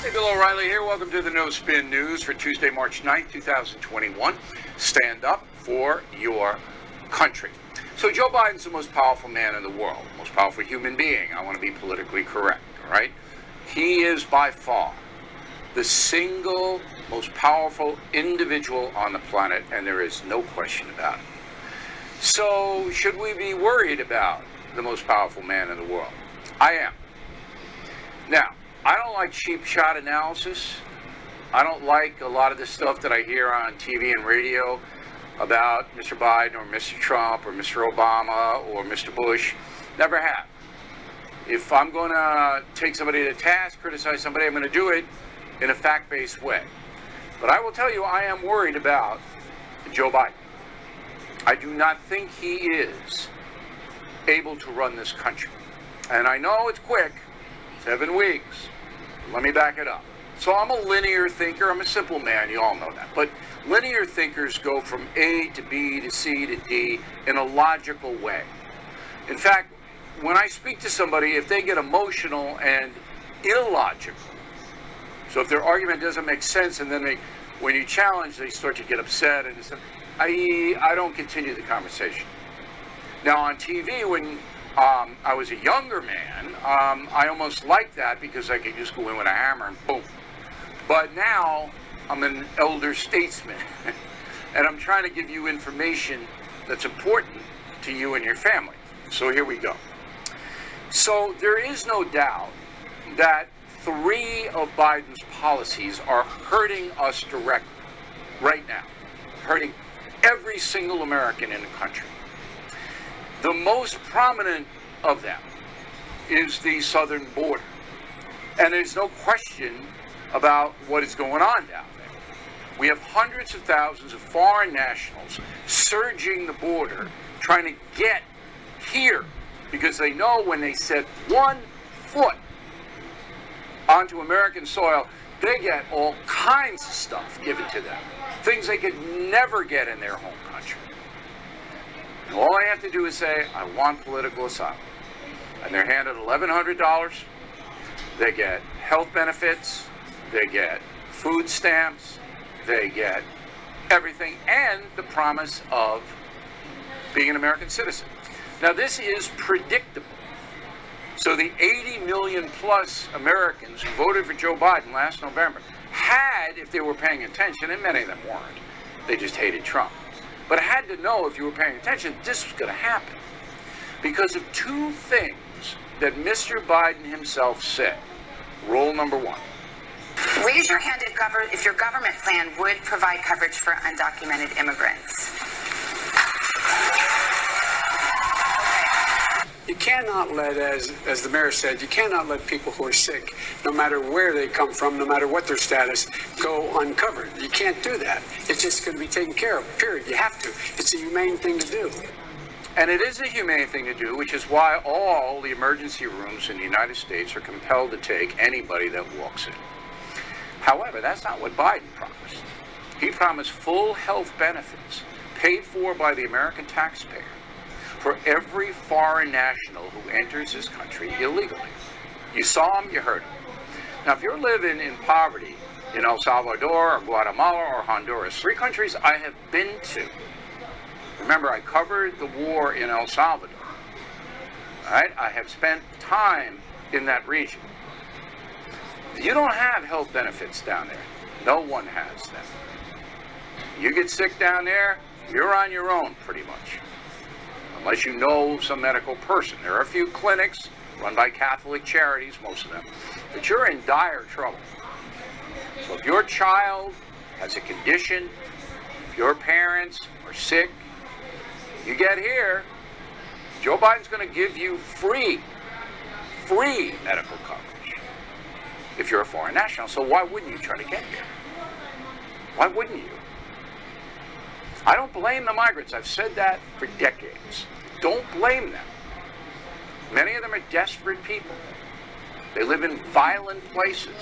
Hey, Bill O'Reilly here. Welcome to the No Spin News for Tuesday, March 9th, 2021. Stand up for your country. So Joe Biden's the most powerful man in the world, most powerful human being. I want to be politically correct, all right? He is by far the single most powerful individual on the planet, and there is no question about it. So should we be worried about the most powerful man in the world? I am. Now, I don't like cheap shot analysis. I don't like a lot of the stuff that I hear on TV and radio about Mr. Biden or Mr. Trump or Mr. Obama or Mr. Bush. Never have. If I'm going to take somebody to task, criticize somebody, I'm going to do it in a fact-based way. But I will tell you, I am worried about Joe Biden. I do not think he is able to run this country. And I know it's quick. 7 weeks. Let me back it up. So I'm a linear thinker. I'm a simple man. You all know that. But linear thinkers go from A to B to C to D in a logical way. In fact, when I speak to somebody, if they get emotional and illogical, so if their argument doesn't make sense and then when you challenge, they start to get upset and stuff, I don't continue the conversation. Now on TV, when I was a younger man, I almost liked that because I could just go in with a hammer and boom. But now I'm an elder statesman and I'm trying to give you information that's important to you and your family. So here we go. So there is no doubt that 3 of Biden's policies are hurting us directly right now, hurting every single American in the country. The most prominent of them is the southern border. And there's no question about what is going on down there. We have hundreds of thousands of foreign nationals surging the border, trying to get here because they know when they set 1 foot onto American soil, they get all kinds of stuff given to them, things they could never get in their home country. And all I have to do is say, I want political asylum. And they're handed $1,100. They get health benefits. They get food stamps. They get everything and the promise of being an American citizen. Now, this is predictable. So the 80 million plus Americans who voted for Joe Biden last November had, if they were paying attention, and many of them weren't, they just hated Trump. But I had to know, if you were paying attention, this was going to happen. Because of 2 things that Mr. Biden himself said. Rule number 1. Raise your hand if your government plan would provide coverage for undocumented immigrants. You cannot let, as the mayor said, you cannot let people who are sick, no matter where they come from, no matter what their status, go uncovered. You can't do that. It's just going to be taken care of, period. You have to. It's a humane thing to do. And it is a humane thing to do, which is why all the emergency rooms in the United States are compelled to take anybody that walks in. However, that's not what Biden promised. He promised full health benefits paid for by the American taxpayer for every foreign national who enters this country illegally. You saw him, you heard him. Now, if you're living in poverty in El Salvador or Guatemala or Honduras, 3 countries I have been to. Remember, I covered the war in El Salvador. All right? I have spent time in that region. You don't have health benefits down there. No one has them. You get sick down there, you're on your own pretty much. Unless you know some medical person. There are a few clinics run by Catholic charities, most of them. But you're in dire trouble. So if your child has a condition, if your parents are sick, you get here, Joe Biden's going to give you free medical coverage if you're a foreign national. So why wouldn't you try to get here? Why wouldn't you? I don't blame the migrants. I've said that for decades. Don't blame them. Many of them are desperate people. They live in violent places.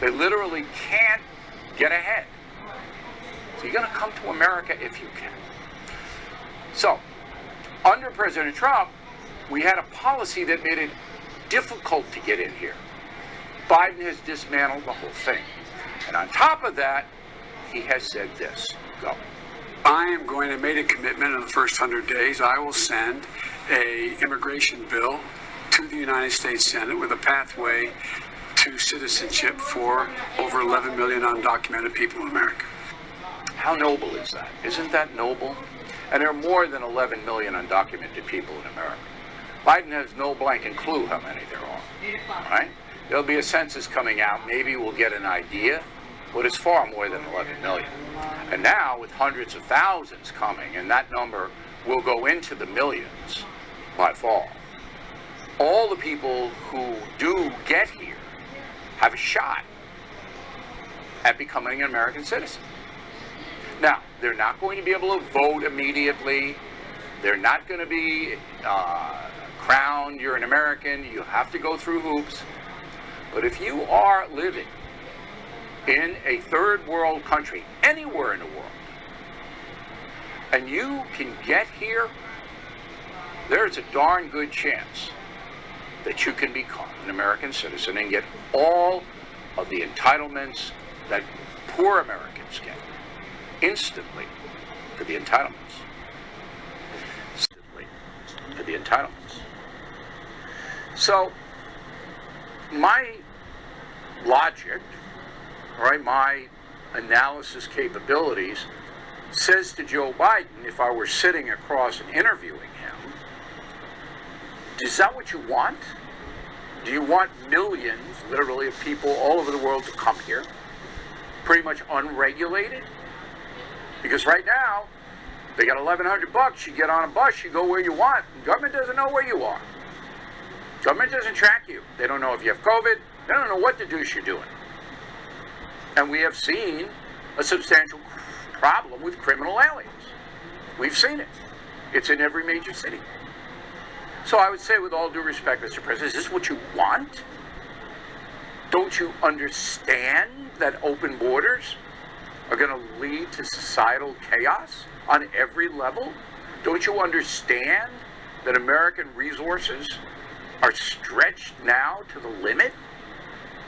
They literally can't get ahead. So you're going to come to America if you can. So, under President Trump, we had a policy that made it difficult to get in here. Biden has dismantled the whole thing. And on top of that, he has said this. Go. I am going to make a commitment in the first 100 days. I will send a immigration bill to the United States Senate with a pathway to citizenship for over 11 million undocumented people in America. How noble is that? Isn't that noble? And there are more than 11 million undocumented people in America. Biden has no blanking clue how many there are, right? There'll be a census coming out. Maybe we'll get an idea, but it's far more than 11 million. And now with hundreds of thousands coming, and that number will go into the millions by fall. All the people who do get here have a shot at becoming an American citizen. Now, they're not going to be able to vote immediately. They're not going to be crowned, you're an American, you have to go through hoops. But if you are living in a third world country, anywhere in the world, and you can get here, there's a darn good chance that you can become an American citizen and get all of the entitlements that poor Americans get instantly for the entitlements. Instantly for the entitlements. So, my logic, right, my analysis capabilities says to Joe Biden, if I were sitting across and interviewing him, is that what you want? Do you want millions, literally, of people all over the world to come here, pretty much unregulated? Because right now, they got $1,100, you get on a bus, you go where you want, and government doesn't know where you are. Government doesn't track you. They don't know if you have COVID. They don't know what the deuce you're doing. And we have seen a substantial problem with criminal aliens. We've seen it. It's in every major city. So I would say, with all due respect, Mr. President, is this what you want? Don't you understand that open borders are going to lead to societal chaos on every level? Don't you understand that American resources are stretched now to the limit?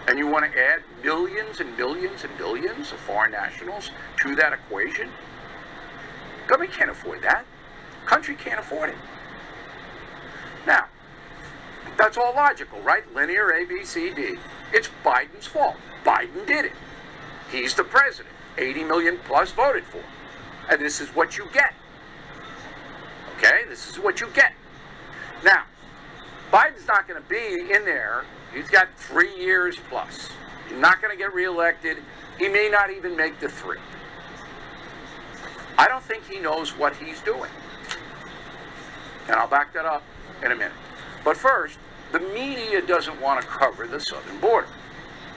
And you want to add millions and millions and millions of foreign nationals to that equation? Government can't afford that. Country can't afford it. Now, that's all logical, right? Linear A, B, C, D. It's Biden's fault. Biden did it. He's the president. 80 million plus voted for. And this is what you get. Okay? This is what you get. Now, Biden's not going to be in there. He's got 3 years plus. He's not going to get reelected. He may not even make the 3. I don't think he knows what he's doing. And I'll back that up in a minute. But first, the media doesn't want to cover the southern border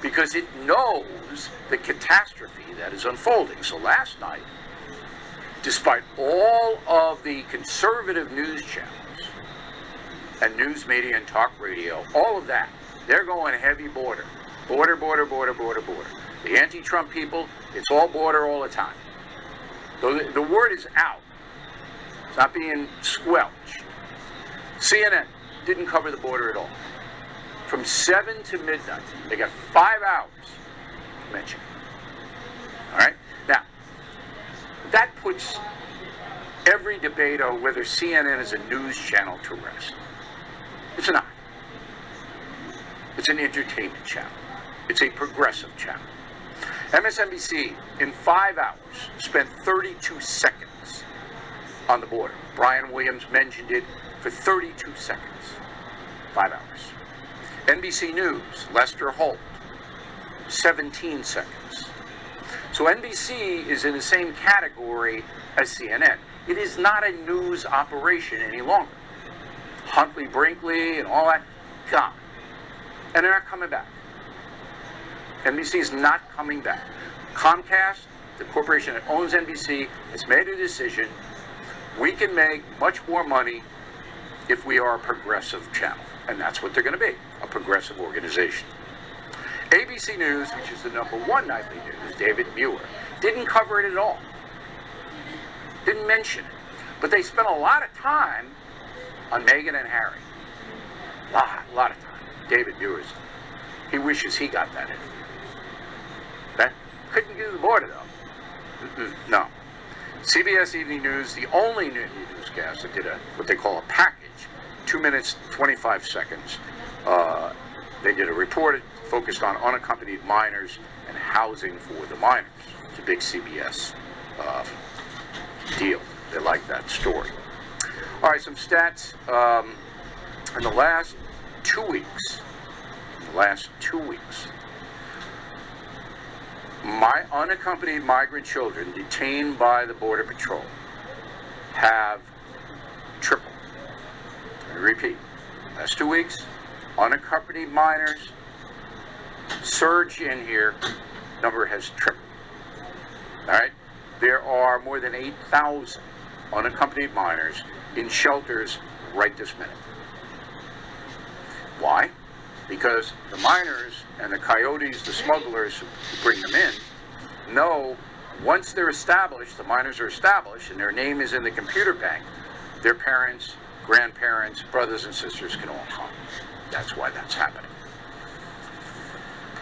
because it knows the catastrophe that is unfolding. So last night, despite all of the conservative news channels and news media and talk radio, all of that, they're going heavy border. Border, border, border, border, border. The anti-Trump people, it's all border all the time. The word is out. It's not being squelched. CNN didn't cover the border at all. From 7 to midnight, they got 5 hours to mention it. All right? Now, that puts every debate on whether CNN is a news channel to rest. It's not. It's an entertainment channel. It's a progressive channel. MSNBC, in 5 hours, spent 32 seconds on the border. Brian Williams mentioned it for 32 seconds. 5 hours. NBC News, Lester Holt, 17 seconds. So NBC is in the same category as CNN. It is not a news operation any longer. Huntley Brinkley and all that, gone. And they're not coming back. NBC is not coming back. Comcast, the corporation that owns NBC, has made a decision. We can make much more money if we are a progressive channel. And that's what they're going to be, a progressive organization. ABC News, which is the #1 nightly news, David Muir, didn't cover it at all. Didn't mention it. But they spent a lot of time on Meghan and Harry. A lot of time. David Muir's He wishes he got that interview. Okay? Couldn't do the border, though. No. CBS Evening News, the only newscast that did what they call a package, 2 minutes, 25 seconds. They did a report focused on unaccompanied minors and housing for the minors. It's a big CBS deal. They like that story. All right, some stats. In the last 2 weeks, my unaccompanied migrant children detained by the Border Patrol have tripled. I repeat, last 2 weeks, unaccompanied minors surge in here, number has tripled. All right? There are more than 8,000 unaccompanied minors in shelters right this minute. Why? Because the minors and the coyotes, the smugglers who bring them in, know once they're established, the minors are established, and their name is in the computer bank, their parents, grandparents, brothers and sisters can all come. That's why that's happening.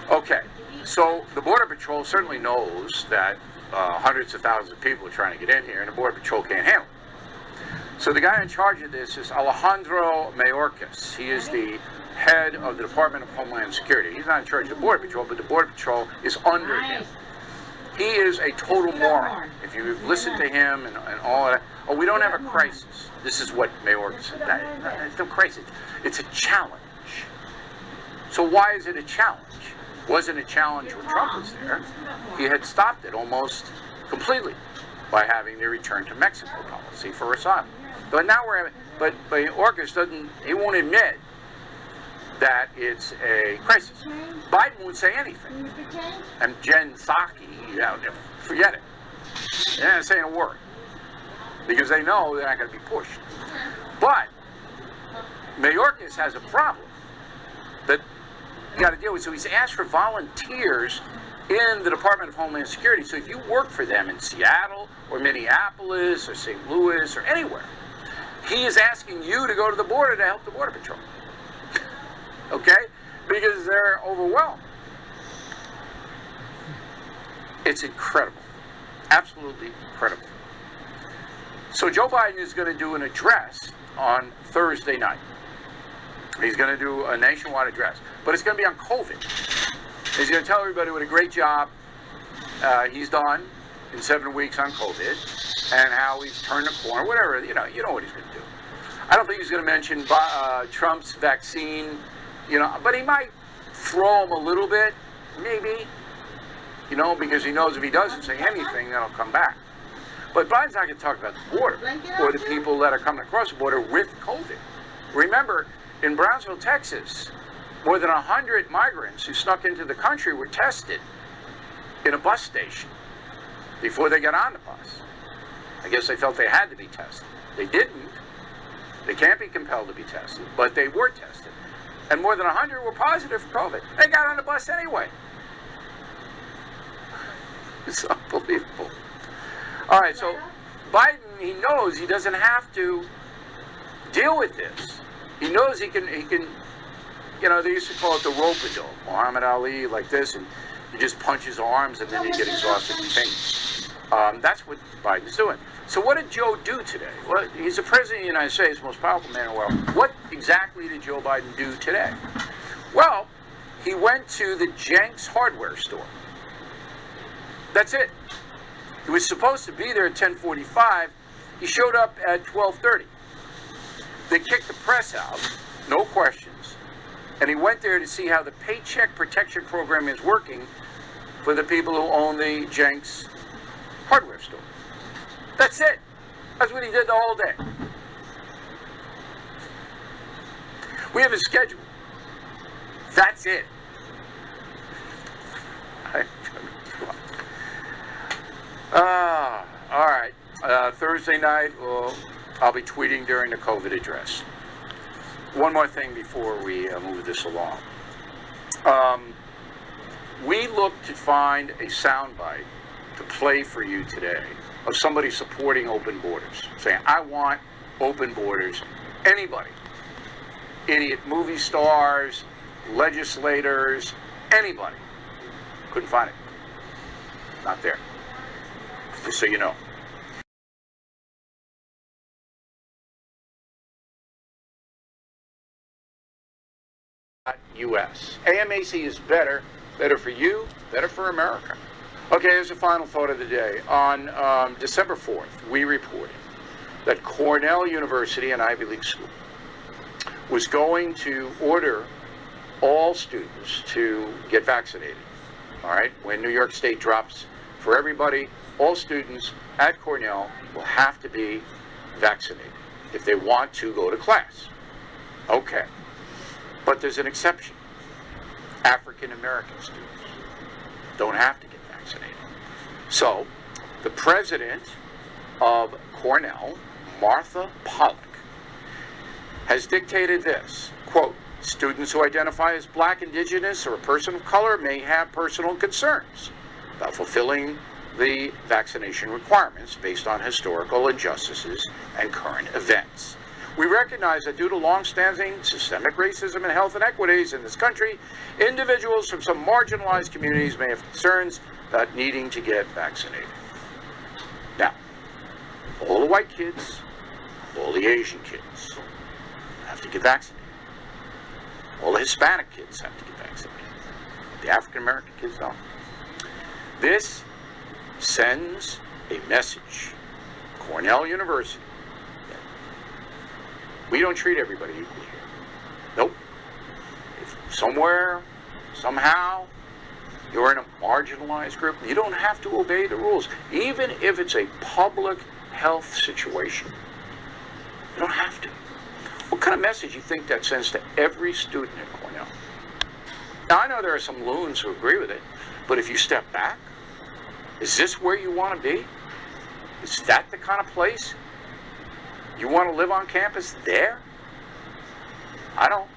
Okay, so the Border Patrol certainly knows that hundreds of thousands of people are trying to get in here, and the Border Patrol can't handle it. So the guy in charge of this is Alejandro Mayorkas. He is the head of the Department of Homeland Security. He's not in charge of the Border Patrol, but the Border Patrol is under him. He is a total moron. If you've listened to him and all of that, oh, we don't have a crisis. This is what Mayorkas said. It's no crisis. It's a challenge. So why is it a challenge? Wasn't a challenge when Trump was there. He had stopped it almost completely by having the return to Mexico policy for asylum. But now we're having, but Mayorkas he won't admit that it's a crisis. Biden won't say anything. And Jen Psaki, forget it. They're not saying a word. Because they know they're not going to be pushed. But Mayorkas has a problem that you got to deal with. So he's asked for volunteers in the Department of Homeland Security. So if you work for them in Seattle or Minneapolis or St. Louis or anywhere, he is asking you to go to the border to help the Border Patrol. Okay? Because they're overwhelmed. It's incredible. Absolutely incredible. So Joe Biden is going to do an address on Thursday night. He's going to do a nationwide address. But it's going to be on COVID. He's going to tell everybody what a great job he's done in 7 weeks on COVID and how he's turned the corner, whatever. You know what he's going to do. I don't think he's going to mention Trump's vaccine. But he might throw him a little bit, maybe, because he knows if he doesn't say anything, then he'll come back. But Biden's not going to talk about the border or the people that are coming across the border with COVID. Remember, in Brownsville, Texas, more than 100 migrants who snuck into the country were tested in a bus station before they got on the bus. I guess they felt they had to be tested. They didn't. They can't be compelled to be tested, but they were tested. And more than 100 were positive for COVID. They got on the bus anyway. It's unbelievable. All right, so Biden, he knows he doesn't have to deal with this. He knows he can, they used to call it the rope-a-dope. Muhammad Ali, like this, and he just punch his arms and then he get exhausted and faint. That's what Biden's doing. So what did Joe do today? Well, he's the president of the United States, most powerful man in the world. What exactly did Joe Biden do today? Well, he went to the Jenks hardware store. That's it. He was supposed to be there at 10:45. He showed up at 12:30. They kicked the press out, no questions, and he went there to see how the Paycheck Protection Program is working for the people who own the Jenks hardware store. That's it. That's what he did the whole day. We have a schedule. That's it. All right. Thursday night, I'll be tweeting during the COVID address. One more thing before we move this along. We looked to find a soundbite to play for you today of somebody supporting open borders, saying, I want open borders. Anybody. Idiot movie stars, legislators, anybody. Couldn't find it. Not there. Just so you know. U.S. AMAC is better for you, better for America. Okay, here's the final thought of the day. On December 4th, we reported that Cornell University, an Ivy League school, was going to order all students to get vaccinated. All right, when New York State drops for everybody, all students at Cornell will have to be vaccinated if they want to go to class. Okay. But there's an exception. African American students don't have to get vaccinated. So, the president of Cornell, Martha Pollack, has dictated this, quote, students who identify as Black, Indigenous, or a person of color may have personal concerns about fulfilling the vaccination requirements based on historical injustices and current events. We recognize that due to long-standing systemic racism and health inequities in this country, individuals from some marginalized communities may have concerns about needing to get vaccinated. Now, all the white kids, all the Asian kids have to get vaccinated. All the Hispanic kids have to get vaccinated. The African American kids don't. This sends a message. Cornell University. We don't treat everybody equally here. Nope. If somewhere, somehow, you're in a marginalized group, you don't have to obey the rules. Even if it's a public health situation. You don't have to. What kind of message do you think that sends to every student at Cornell? Now, I know there are some loons who agree with it, but if you step back, is this where you want to be? Is that the kind of place you want to live on campus there? I don't.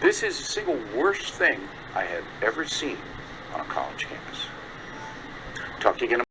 This is the single worst thing I have ever seen on a college campus. Talk to you again.